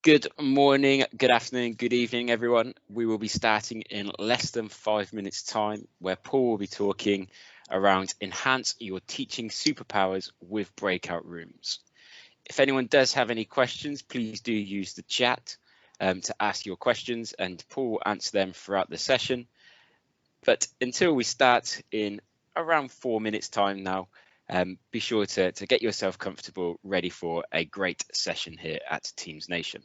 Good morning, good afternoon, good evening, everyone. We will be starting in less than 5 minutes time, where Paul will be talking around enhance your teaching superpowers with breakout rooms. If anyone does have any questions, please do use the chat to ask your questions, and Paul will answer them throughout the session. But until we start in around 4 minutes time now, be sure to get yourself comfortable, ready for a great session here at Teams Nation.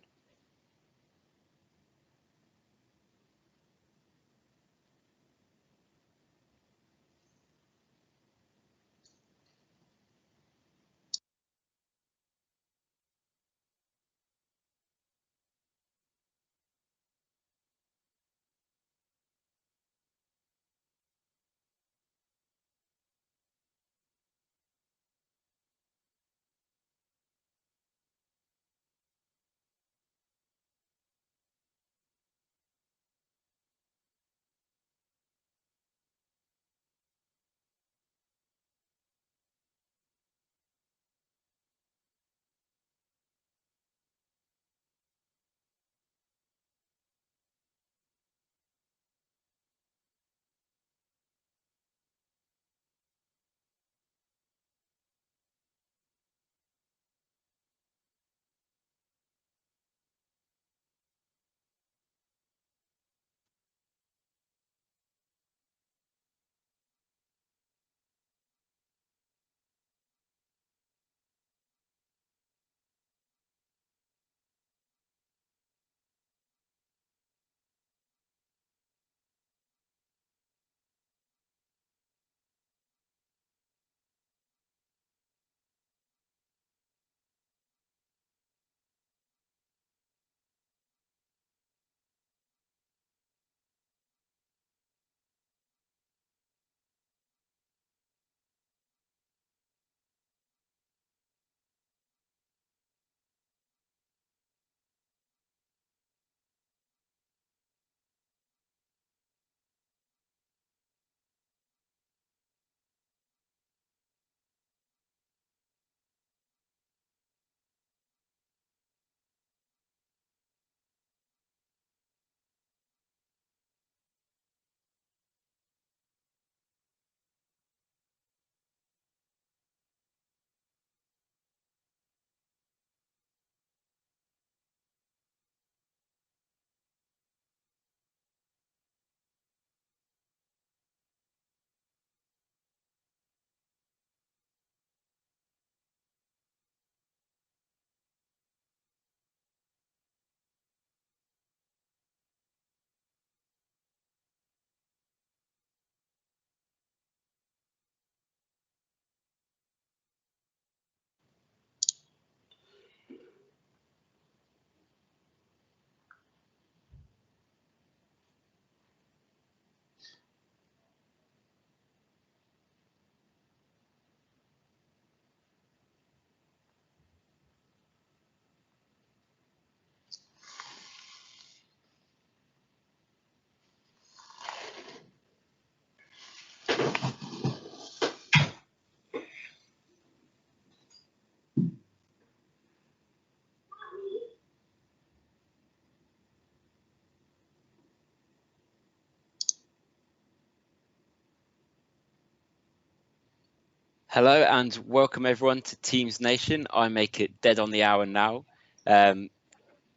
Hello and welcome everyone to Teams Nation. I make it dead on the hour now.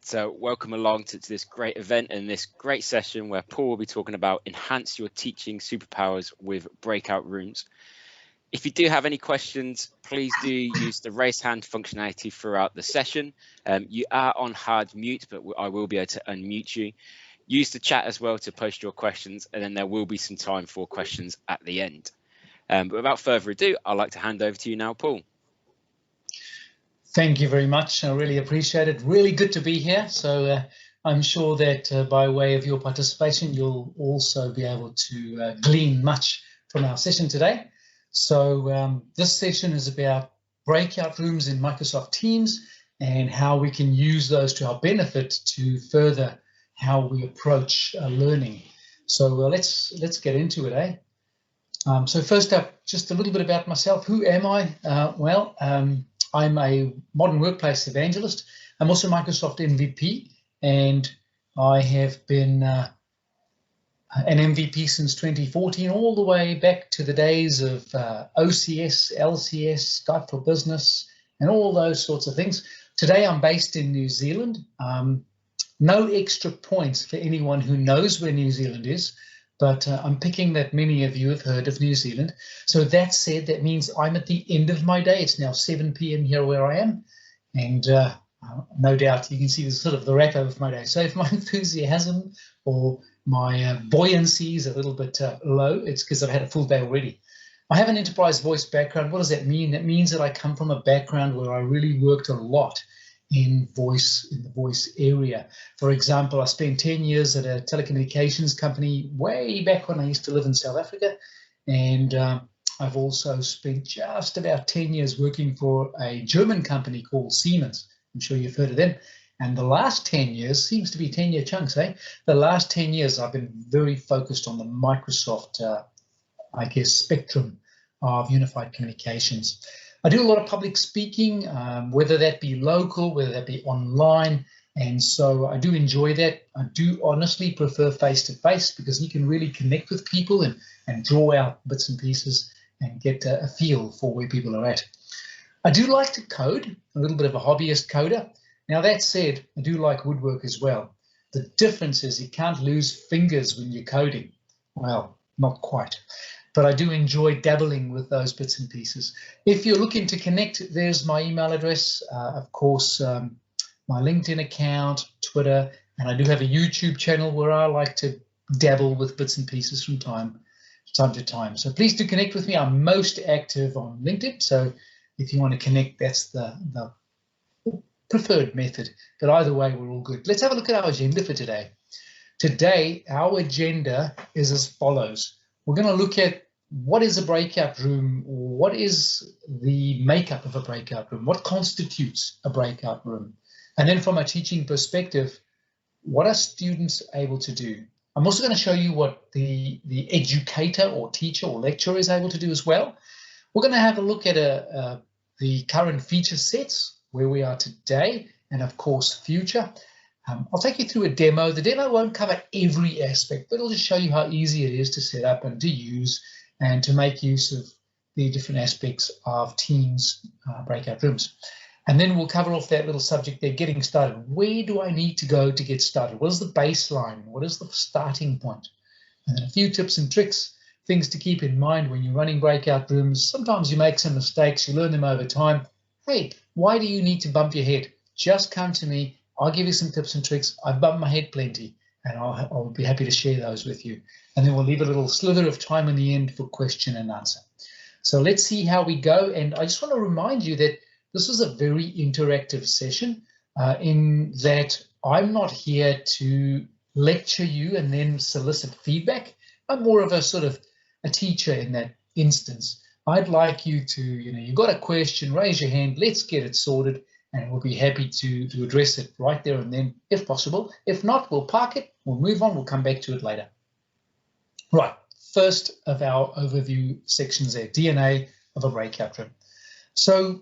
So welcome along to this great event and this great session where Paul will be talking about enhance your teaching superpowers with breakout rooms. If you do have any questions, please do use the raise hand functionality throughout the session. You are on hard mute, but I will be able to unmute you. Use the chat as well to post your questions, and then there will be some time for questions at the end. But without further ado, I'd like to hand over to you now, Paul. Thank you very much. I really appreciate it. Really good to be here. So I'm sure that by way of your participation, you'll also be able to glean much from our session today. So this session is about breakout rooms in Microsoft Teams and how we can use those to our benefit to further how we approach learning. So let's get into it, eh? So first up, just a little bit about myself. Who am I? I'm a modern workplace evangelist. I'm also Microsoft MVP, and I have been an MVP since 2014, all the way back to the days of OCS, LCS, Skype for Business, and all those sorts of things. Today I'm based in New Zealand. No extra points for anyone who knows where New Zealand is, but I'm picking that many of you have heard of New Zealand. So that said, that means I'm at the end of my day. It's now 7 p.m. here where I am, and no doubt you can see sort of the wrap up of my day. So if my enthusiasm or my buoyancy is a little bit low, it's because I've had a full day already. I have an enterprise voice background. What does that mean? That means that I come from a background where I really worked a lot in the voice area. For example, I spent 10 years at a telecommunications company way back when I used to live in South Africa, and I've also spent just about 10 years working for a German company called Siemens. I'm sure you've heard of them. And the last 10 years, seems to be 10-year chunks, eh? The last 10 years I've been very focused on the Microsoft, I guess, spectrum of unified communications. I do a lot of public speaking, whether that be local, whether that be online, and so I do enjoy that. I do honestly prefer face-to-face because you can really connect with people and draw out bits and pieces and get a feel for where people are at. I do like to code, a little bit of a hobbyist coder. Now that said, I do like woodwork as well. The difference is you can't lose fingers when you're coding. Well, not quite. But I do enjoy dabbling with those bits and pieces. If you're looking to connect, there's my email address, of course, my LinkedIn account, Twitter, and I do have a YouTube channel where I like to dabble with bits and pieces from time to time. So please do connect with me. I'm most active on LinkedIn, so if you want to connect, that's the preferred method. But either way, we're all good. Let's have a look at our agenda for today. Today, our agenda is as follows. We're going to look at what is a breakout room, or what is the makeup of a breakout room, what constitutes a breakout room, and then from a teaching perspective, what are students able to do? I'm also going to show you what the educator or teacher or lecturer is able to do as well. We're going to have a look at the current feature sets, where we are today, and of course future. I'll take you through a demo. The demo won't cover every aspect, but it'll just show you how easy it is to set up and to use and to make use of the different aspects of Teams breakout rooms. And then we'll cover off that little subject there, getting started. Where do I need to go to get started? What is the baseline? What is the starting point? And then a few tips and tricks, things to keep in mind when you're running breakout rooms. Sometimes you make some mistakes, you learn them over time. Hey, why do you need to bump your head? Just come to me. I'll give you some tips and tricks. I've bumped my head plenty, and I'll be happy to share those with you. And then we'll leave a little slither of time in the end for question and answer. So let's see how we go. And I just want to remind you that this is a very interactive session in that I'm not here to lecture you and then solicit feedback. I'm more of a sort of a teacher in that instance. I'd like you to, you've got a question, raise your hand, let's get it sorted, and we'll be happy to address it right there and then, if possible. If not, we'll park it, we'll move on, we'll come back to it later. Right, first of our overview sections there, DNA of a breakout room. So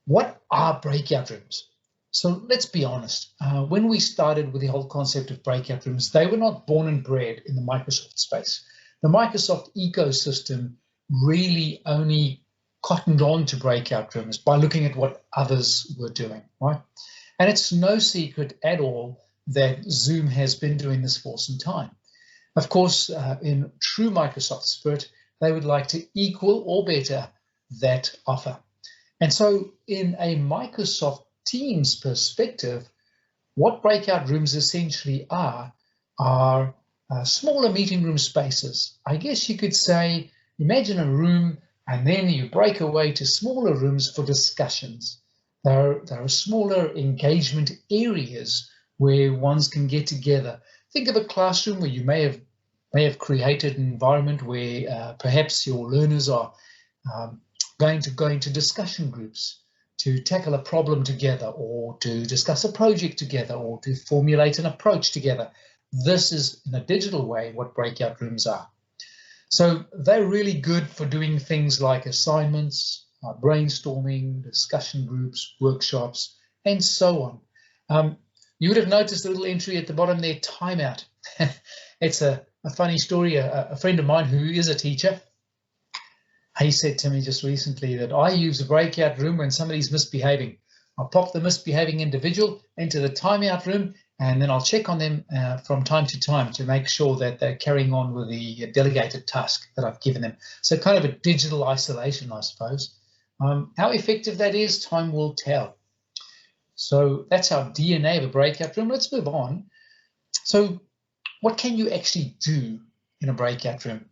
what are breakout rooms? So let's be honest, when we started with the whole concept of breakout rooms, they were not born and bred in the Microsoft space. The Microsoft ecosystem really only cottoned on to breakout rooms by looking at what others were doing, right? And it's no secret at all that Zoom has been doing this for some time. Of course, in true Microsoft spirit, they would like to equal or better that offer. And so in a Microsoft Teams perspective, what breakout rooms essentially are smaller meeting room spaces. I guess you could say, imagine a room and then you break away to smaller rooms for discussions. There are smaller engagement areas where ones can get together. Think of a classroom where you may have created an environment where perhaps your learners are going to go into discussion groups to tackle a problem together, or to discuss a project together, or to formulate an approach together. This is, in a digital way, what breakout rooms are. So they're really good for doing things like assignments, brainstorming, discussion groups, workshops, and so on. You would have noticed a little entry at the bottom there, timeout. It's a funny story. A friend of mine who is a teacher, he said to me just recently that I use a breakout room when somebody's misbehaving. I'll pop the misbehaving individual into the timeout room, and then I'll check on them from time to time to make sure that they're carrying on with the delegated task that I've given them. So kind of a digital isolation, I suppose. How effective that is, time will tell. So that's our DNA of a breakout room. Let's move on. So what can you actually do in a breakout room?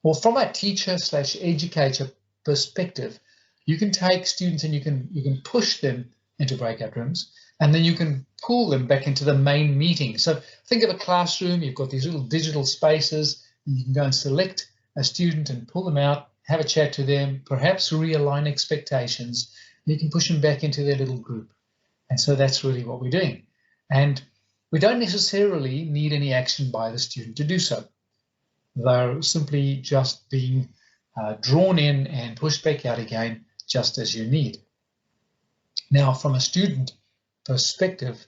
Well, from a teacher/educator perspective, you can take students and you can push them into breakout rooms, and then you can pull them back into the main meeting. So think of a classroom. You've got these little digital spaces, and you can go and select a student and pull them out, have a chat to them, perhaps realign expectations. You can push them back into their little group. And so that's really what we're doing. And we don't necessarily need any action by the student to do so. They're simply just being drawn in and pushed back out again, just as you need. Now, from a student perspective,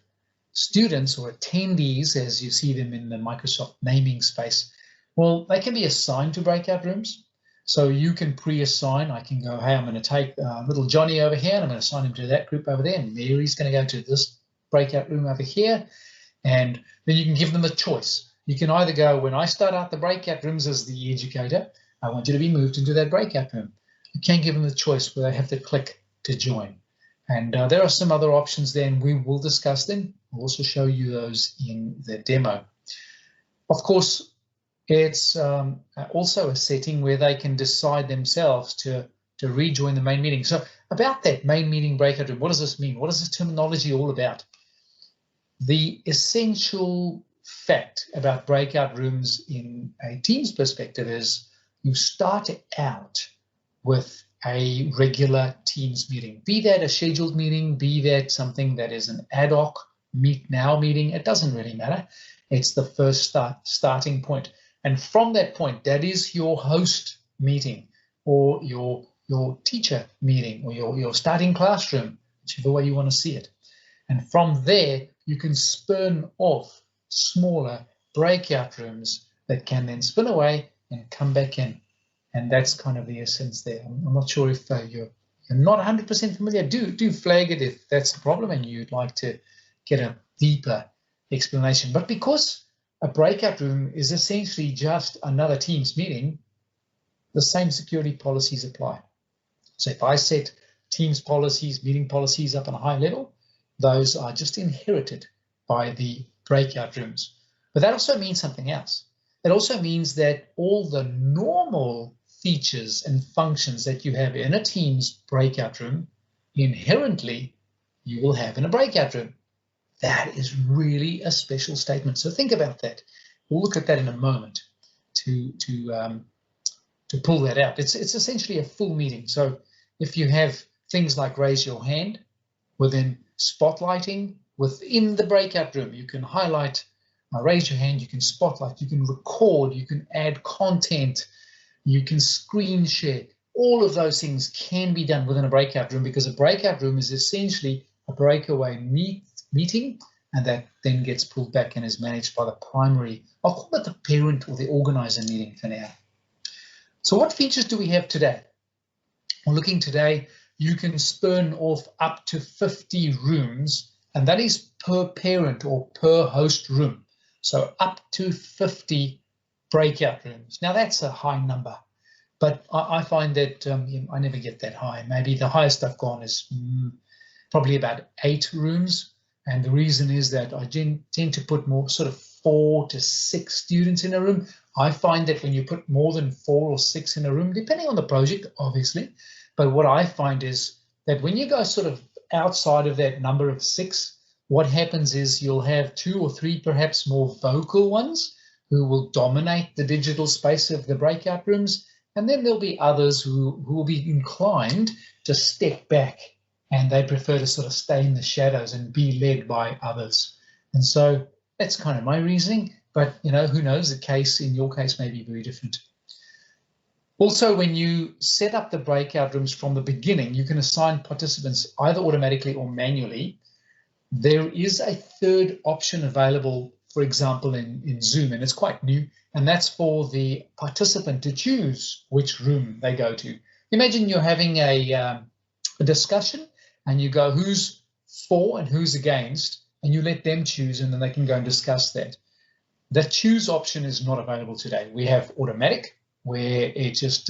students or attendees, as you see them in the Microsoft naming space, well, they can be assigned to breakout rooms. So you can pre-assign. I can go, hey, I'm going to take little Johnny over here, and I'm going to assign him to that group over there, and Mary's going to go to this breakout room over here. And then you can give them a choice. You can either go, when I start out the breakout rooms as the educator, I want you to be moved into that breakout room. You can give them the choice where they have to click to join. And there are some other options there, and we will discuss them. We'll also show you those in the demo. Of course, it's also a setting where they can decide themselves to rejoin the main meeting. So about that main meeting breakout room, what does this mean? What is this terminology all about? The essential fact about breakout rooms in a team's perspective is you start out with a regular Teams meeting, be that a scheduled meeting, be that something that is an ad hoc meet now meeting. It doesn't really matter. It's the first starting point. And from that point, that is your host meeting or your teacher meeting or your starting classroom, whichever way you want to see it. And from there, you can spin off smaller breakout rooms that can then spin away and come back in. And that's kind of the essence there. I'm not sure if you're not 100% familiar. Do flag it if that's the problem and you'd like to get a deeper explanation. But because a breakout room is essentially just another Teams meeting, the same security policies apply. So if I set Teams policies, meeting policies up on a high level, those are just inherited by the breakout rooms. But that also means something else. It also means that all the normal features and functions that you have in a Teams breakout room, inherently, you will have in a breakout room. That is really a special statement. So think about that. We'll look at that in a moment to pull that out. It's essentially a full meeting. So if you have things like raise your hand, within spotlighting, within the breakout room, you can highlight, raise your hand, you can spotlight, you can record, you can add content, you can screen share. All of those things can be done within a breakout room because a breakout room is essentially a breakaway meeting, and that then gets pulled back and is managed by the primary, I'll call it the parent or the organizer meeting for now. So what features do we have today? Well, looking today, you can spin off up to 50 rooms, and that is per parent or per host room. So up to 50 breakout rooms. Now that's a high number, but I find that I never get that high. Maybe the highest I've gone is probably about 8 rooms. And the reason is that I tend to put more sort of 4 to 6 students in a room. I find that when you put more than 4 or 6 in a room, depending on the project, obviously, but what I find is that when you go sort of outside of that number of 6, what happens is you'll have 2 or 3 perhaps more vocal ones who will dominate the digital space of the breakout rooms. And then there'll be others who will be inclined to step back, and they prefer to sort of stay in the shadows and be led by others. And so that's kind of my reasoning, but who knows, the case in your case may be very different. Also, when you set up the breakout rooms from the beginning, you can assign participants either automatically or manually. There is a third option available, for example, in Zoom, and it's quite new, and that's for the participant to choose which room they go to. Imagine you're having a discussion, and you go who's for and who's against, and you let them choose, and then they can go and discuss that. The choose option is not available today. We have automatic, where it just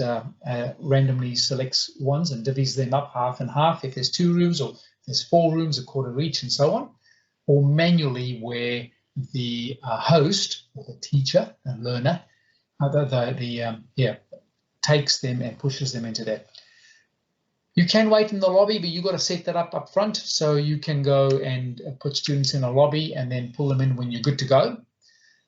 randomly selects ones and divvies them up half and half if there's 2 rooms, or there's 4 rooms, a quarter each, and so on. Or manually, where the host or the teacher and learner takes them and pushes them into that. You can wait in the lobby, but you've got to set that up front, so you can go and put students in a lobby and then pull them in when you're good to go.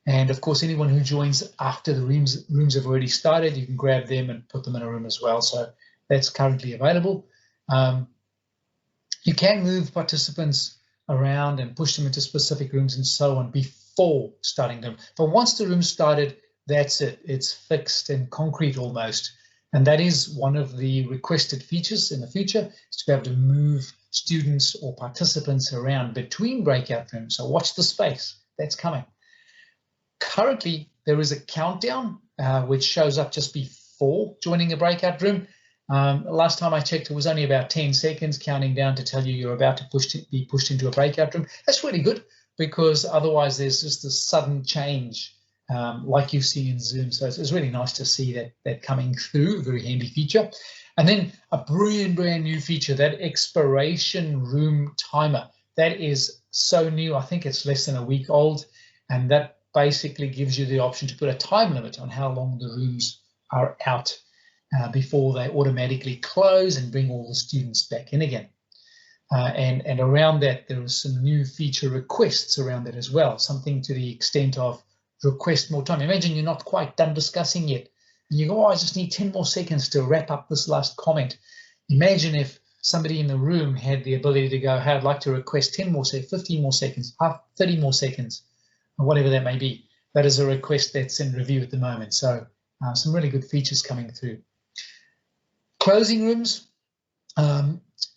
And of course, anyone who joins after the rooms have already started, you can grab them and put them in a room as well. So that's currently available. You can move participants around and push them into specific rooms and so on before starting them. But once the room started, that's it. It's fixed and concrete almost. And that is one of the requested features in the future, is to be able to move students or participants around between breakout rooms. So watch the space, that's coming. Currently, there is a countdown which shows up just before joining a breakout room. Last time I checked, it was only about 10 seconds counting down to tell you you're about to be pushed into a breakout room. That's really good, because otherwise there's just a sudden change like you see in Zoom. So it's really nice to see that coming through, very handy feature. And then a brand new feature, that expiration room timer. That is so new. I think it's less than a week old, and that basically gives you the option to put a time limit on how long the rooms are out before they automatically close and bring all the students back in again. And around that, there are some new feature requests around that as well, something to the extent of request more time. Imagine you're not quite done discussing yet, and you go, oh, I just need 10 more seconds to wrap up this last comment. Imagine if somebody in the room had the ability to go, hey, I'd like to request 10 more seconds, 15 more seconds, 30 more seconds, or whatever that may be. That is a request that's in review at the moment. So some really good features coming through. Closing rooms,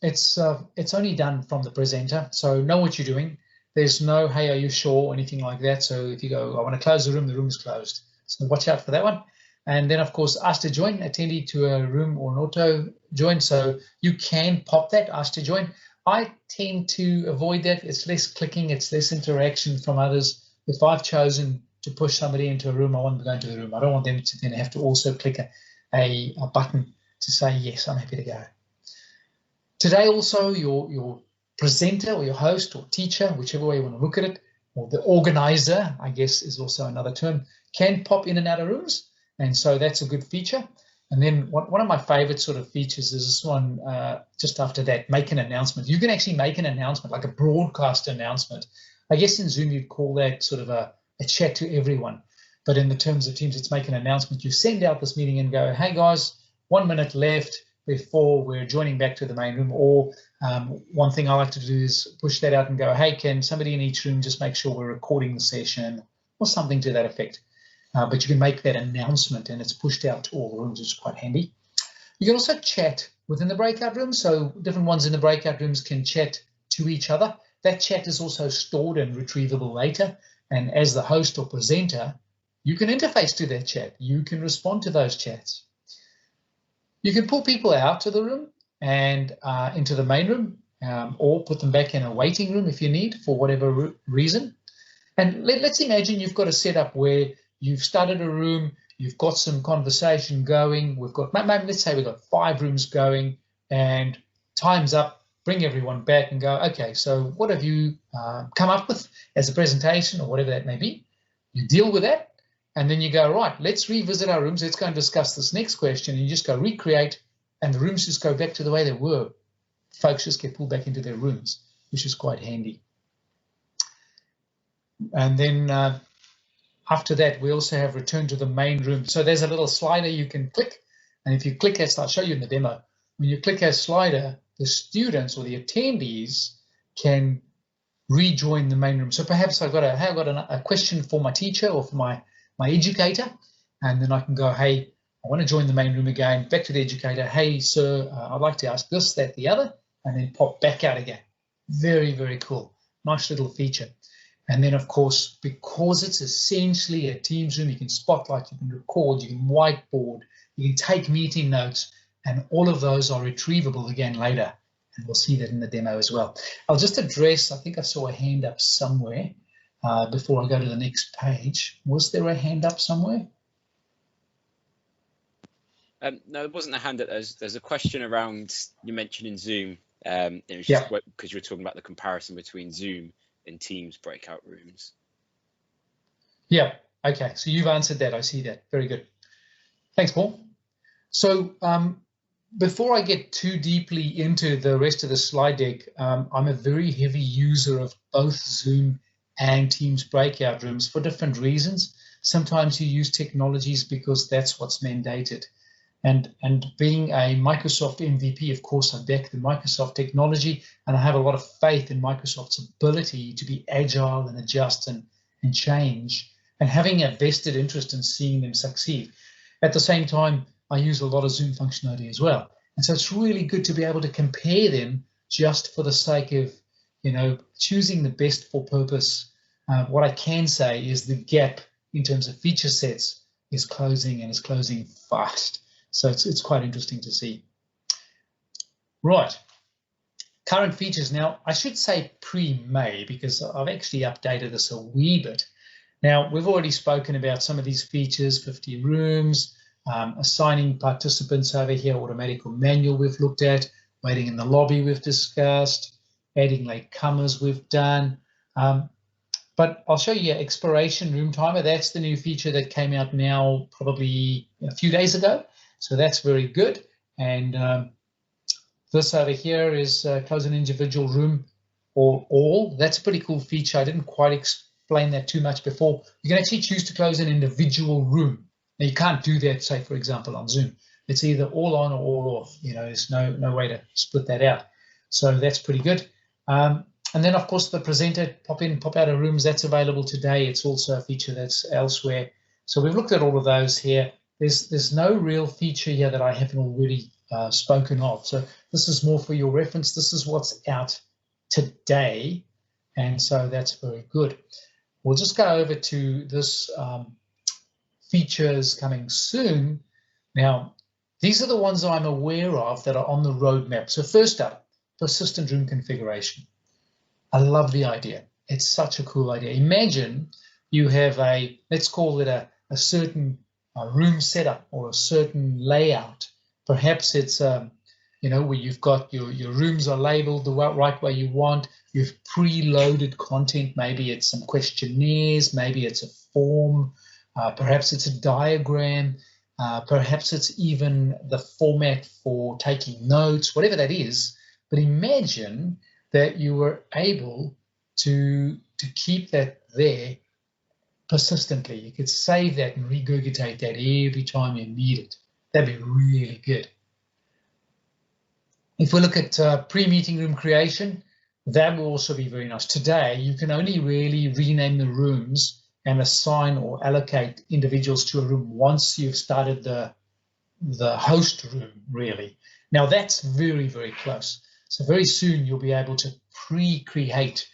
it's only done from the presenter, so know what you're doing. There's no, hey, are you sure, or anything like that. So if you go, I want to close the room is closed. So watch out for that one. And then, of course, ask to join, attendee to a room or an auto join. So you can pop that, ask to join. I tend to avoid that. It's less clicking, it's less interaction from others. If I've chosen to push somebody into a room, I want them to go into the room. I don't want them to then have to also click a button to say, yes, I'm happy to go. Today also, your presenter or your host or teacher, whichever way you want to look at it, or the organizer, I guess is also another term, can pop in and out of rooms. And so that's a good feature. And then one of my favorite sort of features is this one, just after that, make an announcement. You can actually make an announcement, like a broadcast announcement. I guess in Zoom, you'd call that sort of a chat to everyone. But in the terms of Teams, it's make an announcement. You send out this meeting and go, hey guys, 1 minute left before we're joining back to the main room. Or one thing I like to do is push that out and go, hey, can somebody in each room just make sure we're recording the session, or something to that effect. But you can make that announcement and it's pushed out to all the rooms, which is quite handy. You can also chat within the breakout rooms. So different ones in the breakout rooms can chat to each other. That chat is also stored and retrievable later. And as the host or presenter, you can interface to that chat. You can respond to those chats. You can pull people out of the room and into the main room, or put them back in a waiting room if you need, for whatever reason. And let's imagine you've got a setup where you've started a room, you've got some conversation going, we've got, maybe let's say we've got 5 rooms going, and time's up, bring everyone back and go, okay, so what have you come up with as a presentation or whatever that may be? You deal with that, and then you go, right, let's revisit our rooms, let's go and discuss this next question, and you just go recreate, and the rooms just go back to the way they were. Folks just get pulled back into their rooms, which is quite handy. And then after that, we also have return to the main room. So there's a little slider you can click. And if you click that, I'll show you in the demo. When you click that slider, the students or the attendees can rejoin the main room. So perhaps I've got a question for my teacher or for my educator. And then I can go, hey, I want to join the main room again, back to the educator. Hey, sir, I'd like to ask this, that, the other, and then pop back out again. Very, very cool. Nice little feature. And then, of course, because it's essentially a Teams room, you can spotlight, you can record, you can whiteboard, you can take meeting notes, and all of those are retrievable again later. And we'll see that in the demo as well. I'll just address, I think I saw a hand up somewhere before I go to the next page. Was there a hand up somewhere? No, it wasn't a hand up. There's a question around, you mentioned in Zoom, it was Yeah. just because you were talking about the comparison between Zoom and Teams breakout rooms. Yeah, okay, so you've answered that, I see that, very good. Thanks, Paul. So before I get too deeply into the rest of the slide deck, I'm a very heavy user of both Zoom and Teams breakout rooms for different reasons. Sometimes you use technologies because that's what's mandated. And being a Microsoft MVP, of course, I back the Microsoft technology, and I have a lot of faith in Microsoft's ability to be agile and adjust and change, and having a vested interest in seeing them succeed. At the same time, I use a lot of Zoom functionality as well. And so it's really good to be able to compare them just for the sake of, you know, choosing the best for purpose. What I can say is the gap in terms of feature sets is closing, and is closing fast. So it's quite interesting to see. Right, current features. Now, I should say pre-May, because I've actually updated this a wee bit. Now, we've already spoken about some of these features, 50 rooms, assigning participants over here, automatic or manual we've looked at, waiting in the lobby we've discussed, adding latecomers we've done. But I'll show you Expiration room timer. That's the new feature that came out now probably a few days ago. So that's very good. And this over here is close an individual room or all. That's a pretty cool feature. I didn't quite explain that too much before. You can actually choose to close an individual room. Now you can't do that, say, for example, on Zoom. It's either all on or all off. You know, there's no way to split that out. So that's pretty good. And then, of course, the presenter pop in, pop out of rooms, that's available today. It's also a feature that's elsewhere. So we've looked at all of those here. There's no real feature here that I haven't already spoken of. So this is more for your reference. This is what's out today. And so that's very good. We'll just go over to this features coming soon. Now, these are the ones I'm aware of that are on the roadmap. So first up, persistent room configuration. I love the idea. It's such a cool idea. Imagine you have a, let's call it a certain room setup or a certain layout. Perhaps it's, you know, where you've got your rooms are labeled the right way you want. You've preloaded content. Maybe it's some questionnaires. Maybe it's a form. Perhaps it's a diagram. Perhaps it's even the format for taking notes, whatever that is. But imagine that you were able to keep that there persistently. You could save that and regurgitate that every time you need it. That'd be really good. If we look at pre-meeting room creation, that will also be very nice. Today, you can only really rename the rooms and assign or allocate individuals to a room once you've started the host room, really. Now, that's very, very close. So very soon, you'll be able to pre-create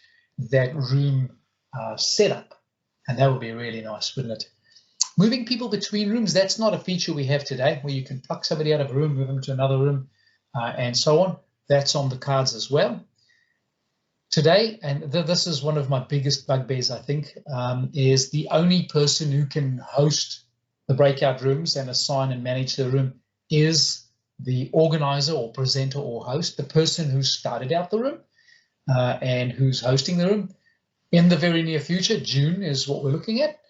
that room setup. And that would be really nice, wouldn't it? Moving people between rooms, that's not a feature we have today, where you can pluck somebody out of a room, move them to another room, and so on. That's on the cards as well. Today, and this is one of my biggest bugbears, I think, is the only person who can host the breakout rooms and assign and manage the room is the organizer or presenter or host, the person who started out the room and who's hosting the room. In the very near future, June is what we're looking at.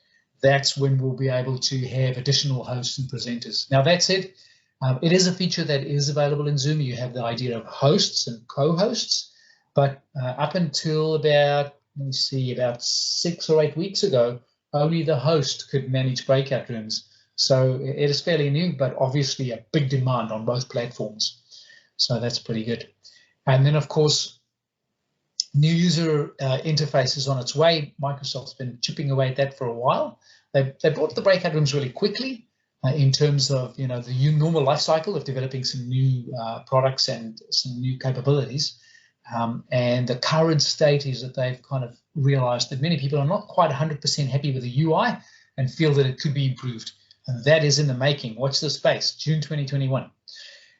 That's when we'll be able to have additional hosts and presenters. Now, that said, it is a feature that is available in Zoom. You have the idea of hosts and co-hosts, but up until about, let me see, about 6 or 8 weeks ago, only the host could manage breakout rooms. So it is fairly new, but obviously a big demand on both platforms. So that's pretty good. And then, of course, new user interface is on its way. Microsoft's been chipping away at that for a while. They brought the breakout rooms really quickly in terms of, you know, the normal life cycle of developing some new products and some new capabilities. And the current state is that they've kind of realized that many people are not quite 100% happy with the UI and feel that it could be improved. And that is in the making. Watch this space, June 2021.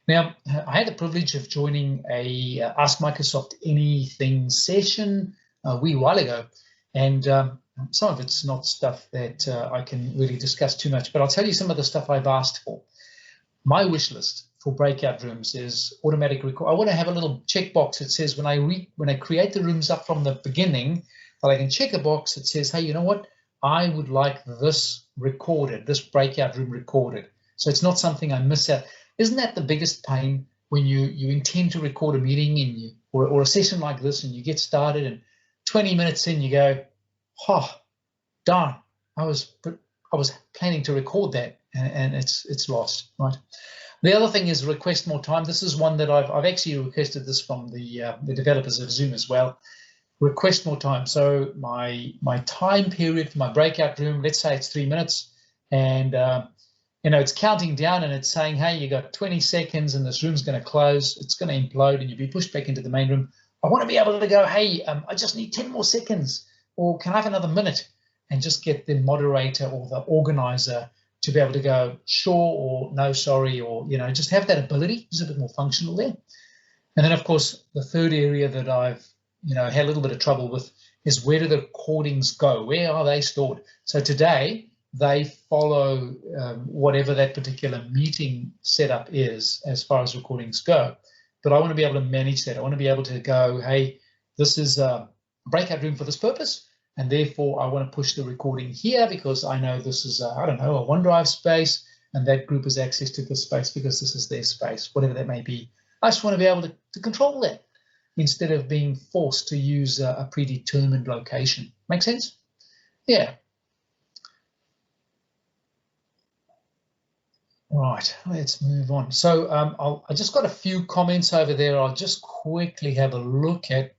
Now, I had the privilege of joining a Ask Microsoft Anything session a wee while ago. And some of it's not stuff that I can really discuss too much, but I'll tell you some of the stuff I've asked for. My wish list for breakout rooms is automatic record. I want to have a little checkbox that says when I create the rooms up from the beginning, that I can check a box that says, hey, you know what? I would like this recorded, this breakout room recorded. So it's not something I miss out. Isn't that the biggest pain when you intend to record a meeting and or a session like this and you get started and 20 minutes in you go, oh, darn, I was planning to record that and it's lost, right? The other thing is request more time. This is one that I've actually requested this from the developers of Zoom as well. Request more time. So my time period for my breakout room, let's say it's 3 minutes, and it's counting down and it's saying, hey, you got 20 seconds and this room's going to close, it's going to implode, and you'll be pushed back into the main room. I want to be able to go, hey, I just need 10 more seconds, or can I have another minute, and just get the moderator or the organizer to be able to go sure or no, sorry, or just have that ability. It's a bit more functional there. And then, of course, the third area that I've had a little bit of trouble with is where do the recordings go? Where are they stored? So today they follow whatever that particular meeting setup is as far as recordings go. But I want to be able to manage that. I want to be able to go, hey, this is a breakout room for this purpose, and therefore I want to push the recording here because I know this is a OneDrive space, and that group has access to this space because this is their space, whatever that may be. I just want to be able to control that instead of being forced to use a predetermined location. Make sense? Yeah. Right, let's move on. So I just got a few comments over there. I'll just quickly have a look at.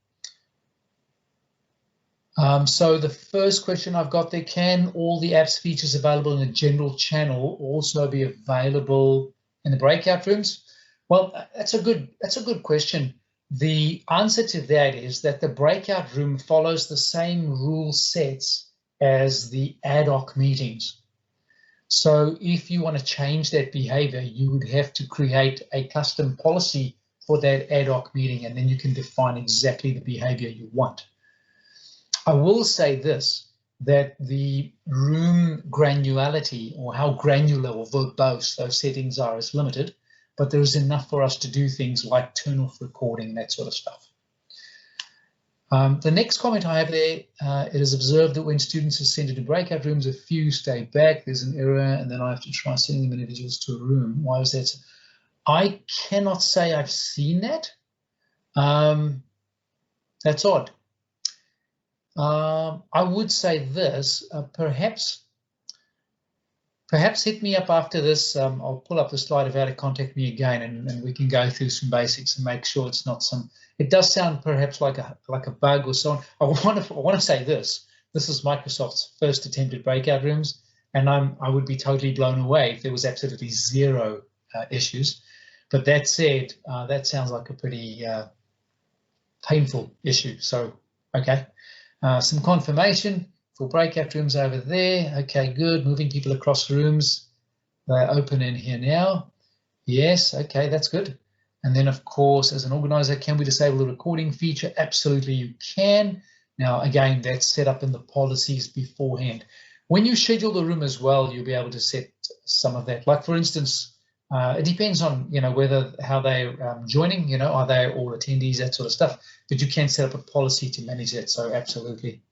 So the first question I've got there, can all the apps features available in the general channel also be available in the breakout rooms? Well, that's a good question. The answer to that is that the breakout room follows the same rule sets as the ad hoc meetings. So if you want to change that behavior, you would have to create a custom policy for that ad hoc meeting, and then you can define exactly the behavior you want. I will say this, that the room granularity, or how granular or verbose those settings are, is limited, but there is enough for us to do things like turn off recording, that sort of stuff. The next comment I have there, it is observed that when students are sent into breakout rooms, a few stay back, there's an error, and then I have to try sending them individuals to a room. Why is that? I cannot say I've seen that. That's odd. I would say this, perhaps hit me up after this. I'll pull up the slide of how to contact me again, and we can go through some basics and make sure it's not some. It does sound perhaps like a bug or so on. I want to say this. This is Microsoft's first attempt at breakout rooms, and I would be totally blown away if there was absolutely zero issues. But that said, that sounds like a pretty painful issue. So okay, some confirmation for breakout rooms over there. Okay, good. Moving people across rooms. They're open in here now. Yes, okay, that's good. And then, of course, as an organizer, can we disable the recording feature? Absolutely, you can. Now, again, that's set up in the policies beforehand. When you schedule the room as well, you'll be able to set some of that. Like, for instance, it depends on, how they're joining, are they all attendees, that sort of stuff. But you can set up a policy to manage that, so absolutely.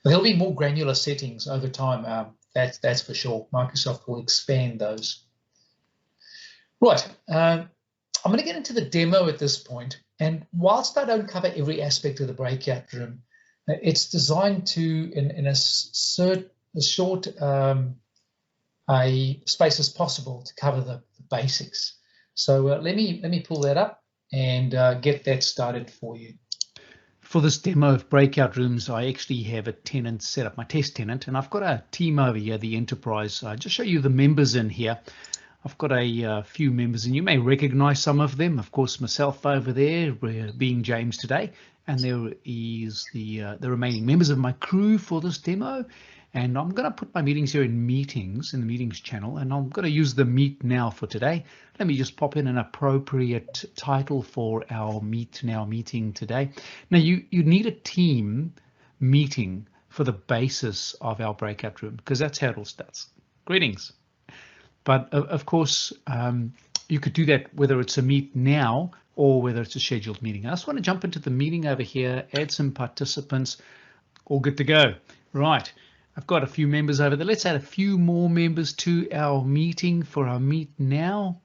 But there'll be more granular settings over time, that's for sure. Microsoft will expand those. Right, I'm going to get into the demo at this point, and whilst I don't cover every aspect of the breakout room, it's designed to, in a short a space as possible, to cover the basics. So let me pull that up and get that started for you. For this demo of breakout rooms, I actually have a tenant set up, my test tenant, and I've got a team over here, the enterprise. I'll just show you the members in here. I've got a few members, and you may recognize some of them. Of course, myself over there, being James today, and there is the remaining members of my crew for this demo. And I'm going to put my meetings here in meetings, in the meetings channel, and I'm going to use the Meet Now for today. Let me just pop in an appropriate title for our Meet Now meeting today. Now, you need a team meeting for the basis of our breakout room, because that's how it all starts. Greetings. But of course, you could do that whether it's a Meet Now or whether it's a scheduled meeting. I just want to jump into the meeting over here, add some participants, all good to go. Right, I've got a few members over there. Let's add a few more members to our meeting for our Meet Now.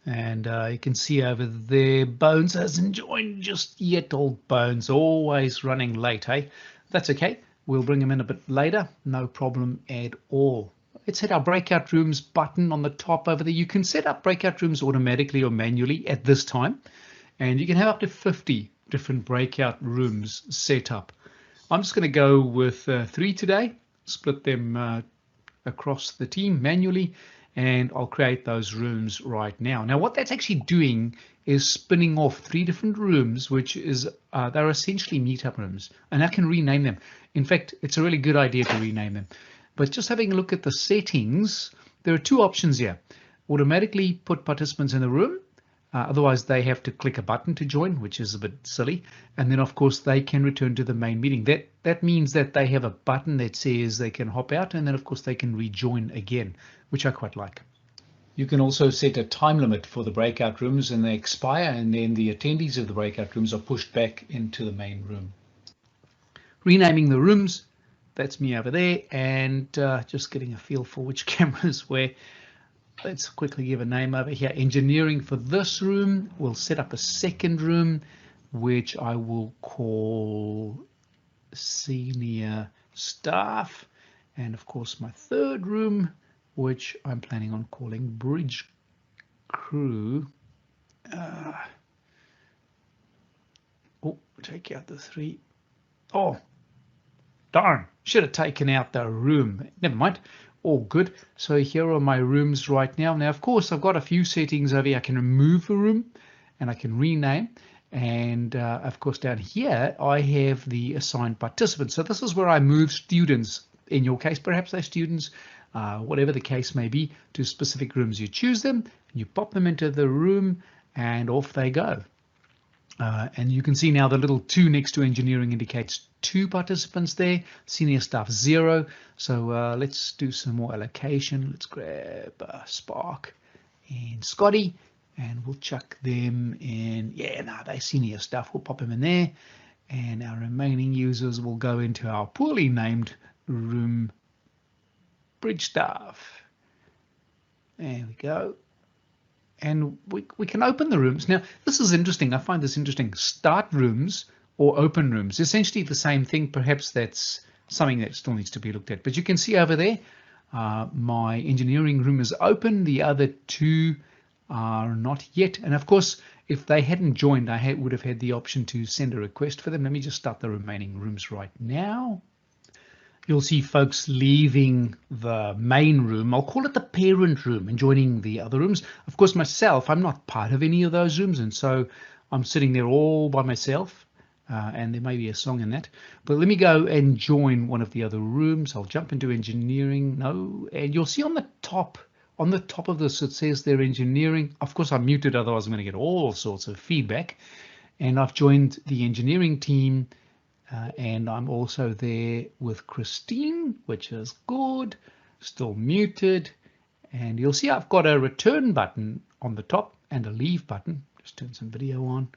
And you can see over there, Bones hasn't joined just yet. Old Bones, always running late, hey? That's okay. We'll bring him in a bit later. No problem at all. Let's hit our Breakout Rooms button on the top over there. You can set up Breakout Rooms automatically or manually at this time. And you can have up to 50 different Breakout Rooms set up. I'm just going to go with 3 today, split them across the team manually, and I'll create those rooms right now. Now, what that's actually doing is spinning off 3 different rooms, which is they're essentially meetup rooms, and I can rename them. In fact, it's a really good idea to rename them. But just having a look at the settings, there are 2 options here. Automatically put participants in the room. Otherwise, they have to click a button to join, which is a bit silly. And then, of course, they can return to the main meeting. That means that they have a button that says they can hop out, and then, of course, they can rejoin again, which I quite like. You can also set a time limit for the breakout rooms, and they expire, and then the attendees of the breakout rooms are pushed back into the main room. Renaming the rooms, that's me over there, and just getting a feel for which cameras where. Let's quickly give a name over here. Engineering for this room. We'll set up a second room, which I will call senior staff. And of course, my third room, which I'm planning on calling bridge crew. Oh, take out the 3. Oh, darn, should have taken out the room. Never mind. All good. So here are my rooms right now. Now, of course, I've got a few settings over here. I can remove a room and I can rename. And of course, down here, I have the assigned participants. So this is where I move students. In your case, perhaps they're students, whatever the case may be, to specific rooms. You choose them, you pop them into the room, and off they go. And you can see now the little 2 next to engineering indicates 2 participants there, senior staff 0. So let's do some more allocation. Let's grab Spark and Scotty, and we'll chuck them in. Yeah, no, they're senior staff. We'll pop them in there, and our remaining users will go into our poorly named room, bridge staff. There we go. And we can open the rooms. Now, this is interesting. I find this interesting. Start rooms or open rooms. Essentially the same thing. Perhaps that's something that still needs to be looked at. But you can see over there, my engineering room is open. The other 2 are not yet. And of course, if they hadn't joined, I would have had the option to send a request for them. Let me just start the remaining rooms right now. You'll see folks leaving the main room. I'll call it the parent room and joining the other rooms. Of course, myself, I'm not part of any of those rooms. And so I'm sitting there all by myself. And there may be a song in that. But let me go and join one of the other rooms. I'll jump into engineering. No, and you'll see on the top of this, it says there engineering. Of course, I'm muted. Otherwise, I'm going to get all sorts of feedback. And I've joined the engineering team. And I'm also there with Christine, which is good, still muted. And you'll see I've got a return button on the top and a leave button. Just turn some video on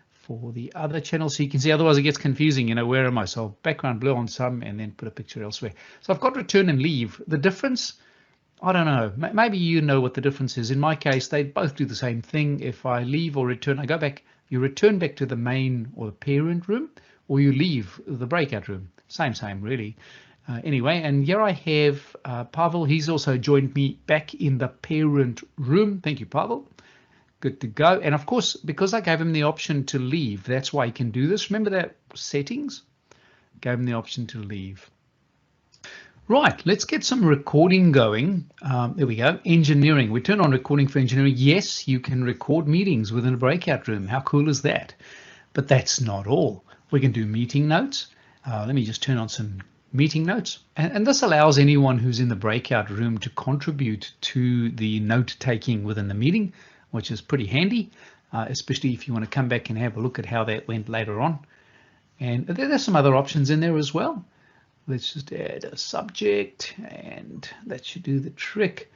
for the other channel so you can see. Otherwise it gets confusing, you know, where am I? So background blue on some and then put a picture elsewhere. So I've got return and leave. The difference, I don't know. Maybe you know what the difference is. In my case, they both do the same thing. If I leave or return, I go back, you return back to the main or the parent room, or you leave the breakout room. Same, really. Anyway, and here I have Pavel. He's also joined me back in the parent room. Thank you, Pavel. Good to go. And of course, because I gave him the option to leave, that's why he can do this. Remember that settings? Gave him the option to leave. Right, let's get some recording going. There we go. Engineering. We turn on recording for engineering. Yes, you can record meetings within a breakout room. How cool is that? But that's not all. We can do meeting notes. Let me just turn on some meeting notes. And this allows anyone who's in the breakout room to contribute to the note taking within the meeting, which is pretty handy, especially if you want to come back and have a look at how that went later on. And there's some other options in there as well. Let's just add a subject and that should do the trick.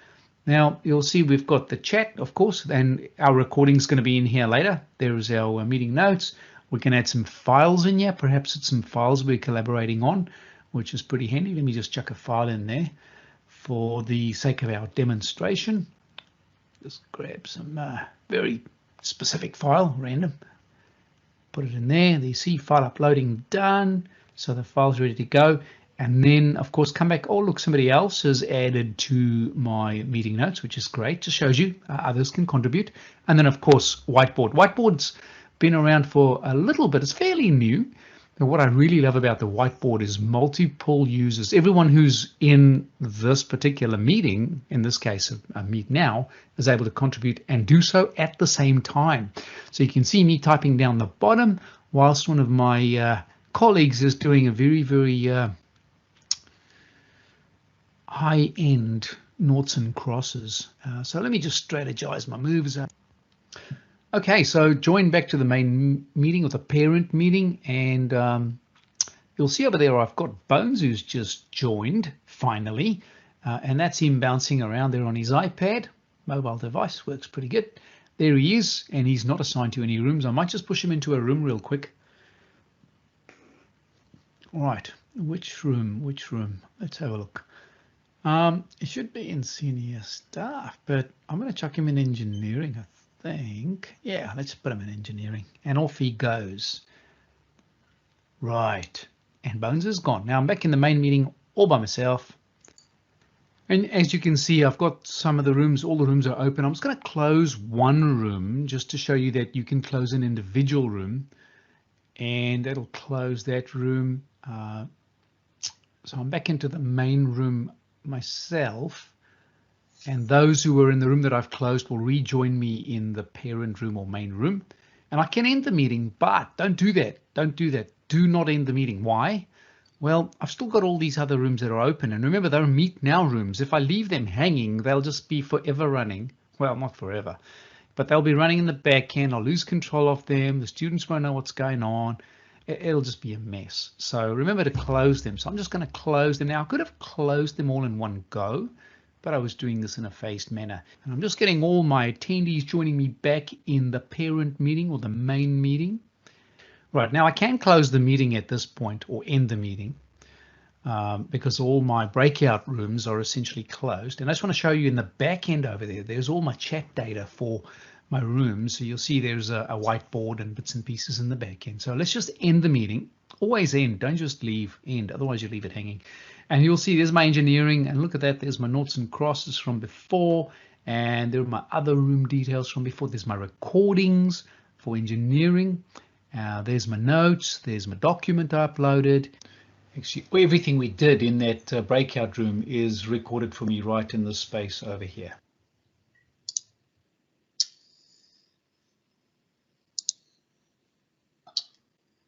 Now you'll see we've got the chat, of course, and our recording is going to be in here later. There's our meeting notes. We can add some files in here. Perhaps it's some files we're collaborating on, which is pretty handy. Let me just chuck a file in there for the sake of our demonstration. Just grab some very specific file, random. Put it in there. You see file uploading done. So the file's ready to go. And then, of course, come back. Oh, look, somebody else has added to my meeting notes, which is great. Just shows you others can contribute. And then, of course, Whiteboard. Whiteboard's been around for a little bit. It's fairly new. And what I really love about the Whiteboard is multiple users. Everyone who's in this particular meeting, in this case, a Meet Now, is able to contribute and do so at the same time. So you can see me typing down the bottom whilst one of my colleagues is doing a very, very high-end noughts and crosses. So let me just strategize my moves. Okay, so join back to the main meeting or the parent meeting, and you'll see over there I've got Bones who's just joined finally, and that's him bouncing around there on his iPad. Mobile device works pretty good. There he is, and he's not assigned to any rooms. I might just push him into a room real quick. Right, which room? Let's have a look. It should be in senior staff, but I'm going to chuck him in engineering, I think. Yeah, let's put him in engineering, and off he goes. Right, and Bones is gone. Now I'm back in the main meeting all by myself. And as you can see, I've got some of the rooms, all the rooms are open. I'm just going to close one room just to show you that you can close an individual room, and that'll close that room. So I'm back into the main room myself, and those who were in the room that I've closed will rejoin me in the parent room or main room, and I can end the meeting, but don't do that. Do not end the meeting. Why? Well, I've still got all these other rooms that are open, and remember, they're Meet Now rooms. If I leave them hanging, they'll just be forever running. Well, not forever, but they'll be running in the back end. I'll lose control of them. The students won't know what's going on. It'll just be a mess. So remember to close them. So I'm just going to close them now. I could have closed them all in one go, but I was doing this in a phased manner. And I'm just getting all my attendees joining me back in the parent meeting or the main meeting. Right, now I can close the meeting at this point or end the meeting because all my breakout rooms are essentially closed. And I just want to show you in the back end over there, there's all my chat data for my room. So you'll see there's a whiteboard and bits and pieces in the back end. So let's just end the meeting. Always end, don't just leave end, otherwise you leave it hanging. And you'll see there's my engineering, and look at that, there's my noughts and crosses from before, and there are my other room details from before. There's my recordings for engineering. There's my notes, there's my document I uploaded. Actually, everything we did in that breakout room is recorded for me right in this space over here.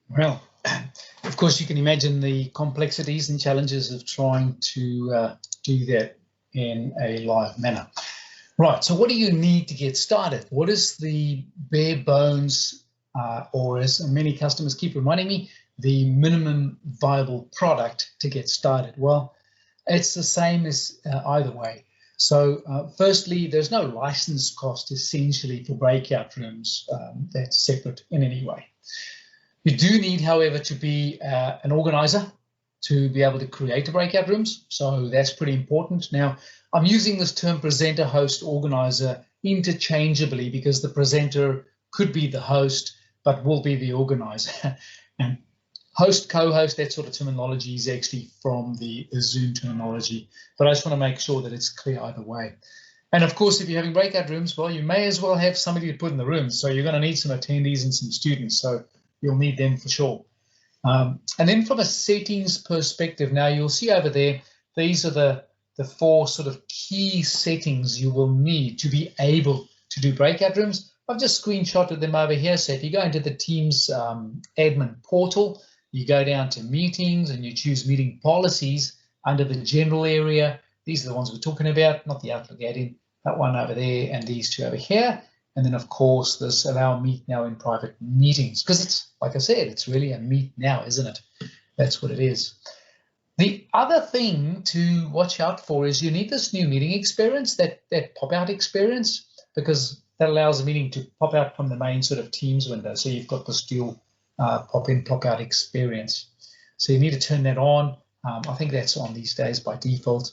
Well, of course, you can imagine the complexities and challenges of trying to do that in a live manner. Right, so what do you need to get started? What is the bare bones, or as many customers keep reminding me, the minimum viable product to get started? Well, it's the same as either way. So firstly, there's no license cost essentially for breakout rooms that's separate in any way. You do need, however, to be an organizer to be able to create the breakout rooms. So that's pretty important. Now, I'm using this term presenter, host, organizer interchangeably because the presenter could be the host, but will be the organizer. And host, co-host, that sort of terminology is actually from the Zoom terminology. But I just want to make sure that it's clear either way. And of course, if you're having breakout rooms, well, you may as well have somebody to put in the rooms. So you're going to need some attendees and some students. So you'll need them for sure. And then from a settings perspective, now you'll see over there these are the 4 sort of key settings you will need to be able to do breakout rooms. I've just screenshotted them over here. So if you go into the Teams admin portal, you go down to meetings and you choose meeting policies under the general area. These are the ones we're talking about, not the Outlook add-in, that one over there and these 2 over here. And then of course this allow meet now in private meetings, because it's, like I said, it's really a meet now, isn't it? That's what it is. The other thing to watch out for is you need this new meeting experience, that pop-out experience, because that allows the meeting to pop out from the main sort of Teams window. So you've got this dual pop-in, pop-out experience. So you need to turn that on. I think that's on these days by default.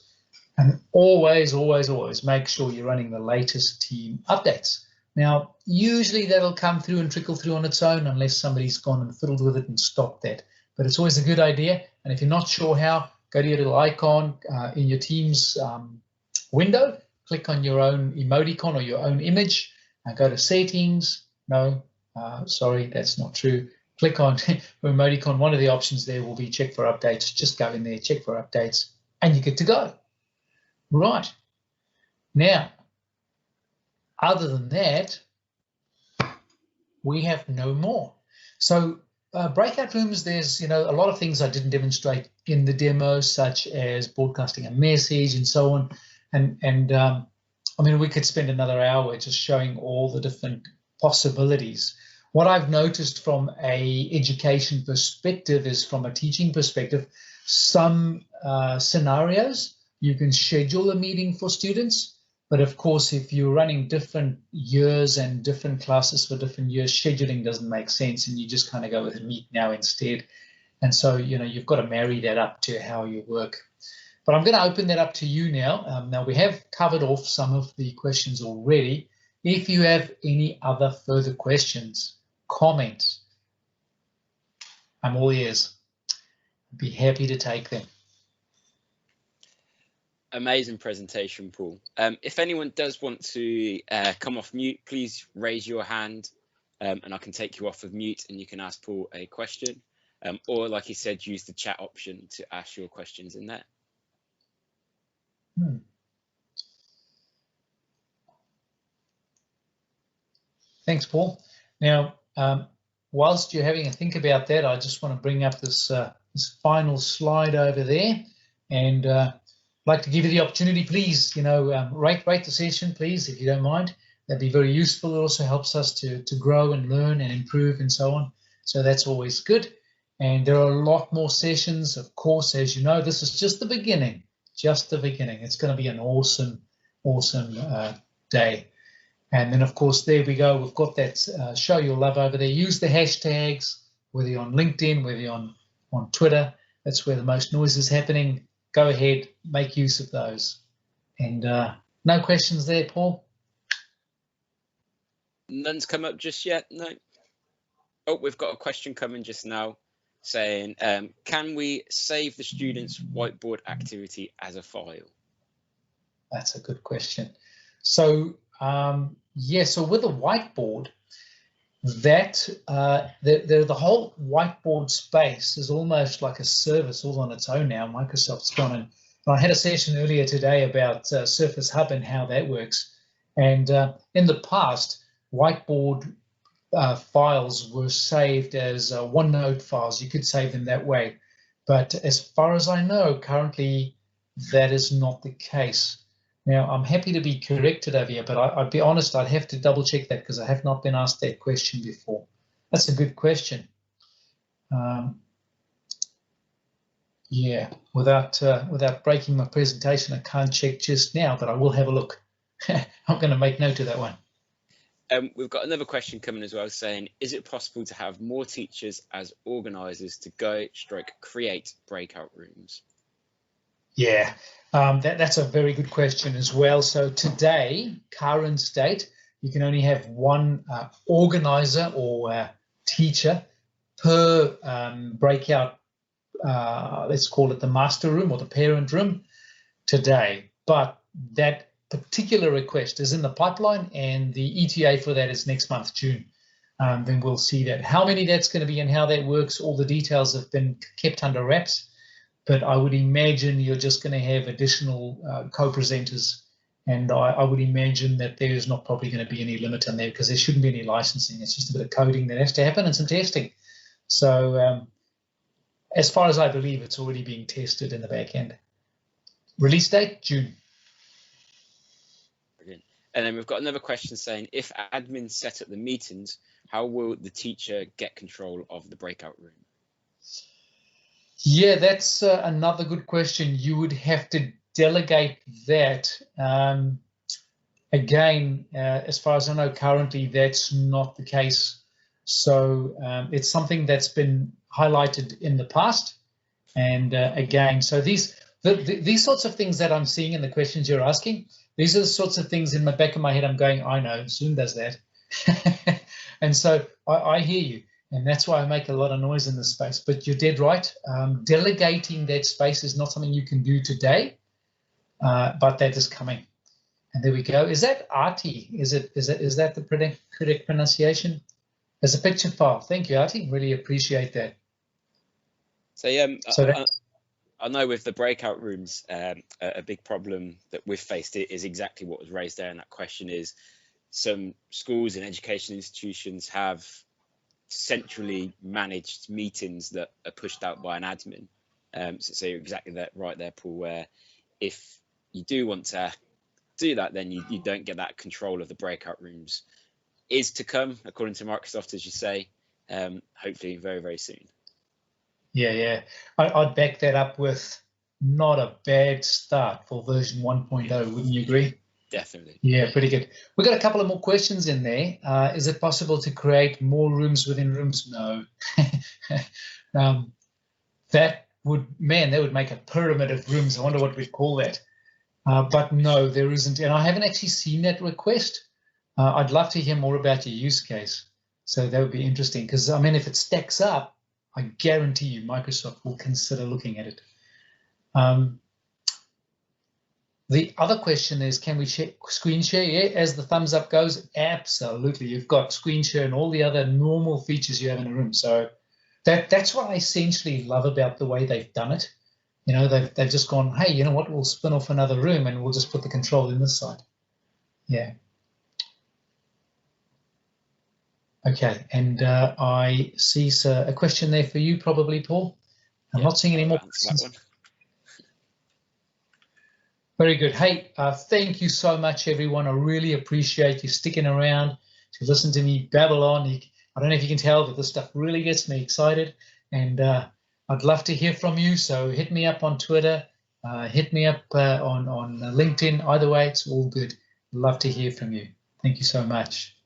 And always, always, always make sure you're running the latest team updates. Now, usually that'll come through and trickle through on its own unless somebody's gone and fiddled with it and stopped that. But it's always a good idea. And if you're not sure how, go to your little icon in your Teams window, click on your own emoticon or your own image, and go to settings. No, sorry, that's not true. Click on emoticon. One of the options there will be check for updates. Just go in there, check for updates, and you're good to go. Right. Now, other than that, we have no more. So breakout rooms, there's a lot of things I didn't demonstrate in the demo, such as broadcasting a message and so on. And I mean, we could spend another hour just showing all the different possibilities. What I've noticed from a education perspective is, from a teaching perspective, some scenarios you can schedule a meeting for students. But of course, if you're running different years and different classes for different years, scheduling doesn't make sense, and you just kind of go with Meet Now instead. And so, you've got to marry that up to how you work. But I'm going to open that up to you now. Now, we have covered off some of the questions already. If you have any other further questions, comments, I'm all ears. I'd be happy to take them. Amazing presentation, Paul. If anyone does want to come off mute, please raise your hand and I can take you off of mute and you can ask Paul a question. Or, like he said, use the chat option to ask your questions in there. Thanks, Paul. Now, whilst you're having a think about that, I just want to bring up this final slide over there, and I'd like to give you the opportunity, please, rate the session, please, if you don't mind. That'd be very useful. It also helps us to grow and learn and improve and so on. So that's always good. And there are a lot more sessions, of course, as you know. This is just the beginning, just the beginning. It's going to be an awesome, awesome day. And then, of course, there we go. We've got that show your love over there. Use the hashtags, whether you're on LinkedIn, whether you're on Twitter. That's where the most noise is happening. Go ahead, make use of those. And no questions there, Paul? None's come up just yet, no. Oh, we've got a question coming just now saying, can we save the students' whiteboard activity as a file? That's a good question. So, yeah, so with a whiteboard, that the whole whiteboard space is almost like a service all on its own now. Microsoft's gone and I had a session earlier today about Surface Hub and how that works. And in the past, whiteboard files were saved as OneNote files. You could save them that way. But as far as I know, currently that is not the case. Now, I'm happy to be corrected over here, but I'd be honest, I'd have to double check that because I have not been asked that question before. That's a good question. Yeah, without breaking my presentation, I can't check just now, but I will have a look. I'm going to make note of that one. We've got another question coming as well saying, is it possible to have more teachers as organisers to create breakout rooms? Yeah, that's a very good question as well. So today, current state, you can only have one organizer or teacher per breakout, let's call it the master room or the parent room today. But that particular request is in the pipeline and the ETA for that is next month, June. Then we'll see that. How many that's going to be and how that works, all the details have been kept under wraps. but I would imagine you're just going to have additional co-presenters, and I would imagine that there's not probably going to be any limit on there because there shouldn't be any licensing. It's just a bit of coding that has to happen and some testing. So as far as I believe, it's already being tested in the back end. Release date, June. Brilliant. And then we've got another question saying, if admins set up the meetings, how will the teacher get control of the breakout room? Yeah, that's another good question. You would have to delegate that. Again, as far as I know, currently that's not the case. So it's something that's been highlighted in the past. And again, so these sorts of things that I'm seeing in the questions you're asking, these are the sorts of things in the back of my head I'm going, I know, Zoom does that. And so I hear you. And that's why I make a lot of noise in this space. But you're dead right. Delegating that space is not something you can do today, but that is coming. And there we go. Is that Artie? Is that the correct pronunciation? There's a picture file. Thank you, Artie. Really appreciate that. So I know with the breakout rooms, a big problem that we've faced is exactly what was raised there in that question. Is some schools and education institutions have centrally managed meetings that are pushed out by an admin. So you're exactly that right there, Paul, where if you do want to do that, then you don't get that control of the breakout rooms. Is to come, according to Microsoft, as you say, hopefully very, very soon. Yeah. I'd back that up with not a bad start for version 1.0, wouldn't you agree? Definitely. Yeah, pretty good. We've got a couple of more questions in there. Is it possible to create more rooms within rooms? No. That would make a pyramid of rooms. I wonder what we'd call that. But no, there isn't. And I haven't actually seen that request. I'd love to hear more about your use case. So that would be interesting because, I mean, if it stacks up, I guarantee you Microsoft will consider looking at it. The other question is, can we screen share? Yeah, as the thumbs up goes, absolutely. You've got screen share and all the other normal features you have in a room. So that's what I essentially love about the way they've done it. You know, they've just gone, hey, you know what, we'll spin off another room and we'll just put the control in this side. Yeah. Okay, and I see a question there for you probably, Paul. I'm not seeing any more questions. Very good. Hey, thank you so much, everyone. I really appreciate you sticking around to listen to me babble on. I don't know if you can tell, but this stuff really gets me excited. And I'd love to hear from you. So hit me up on Twitter, hit me up on LinkedIn. Either way, it's all good. Love to hear from you. Thank you so much.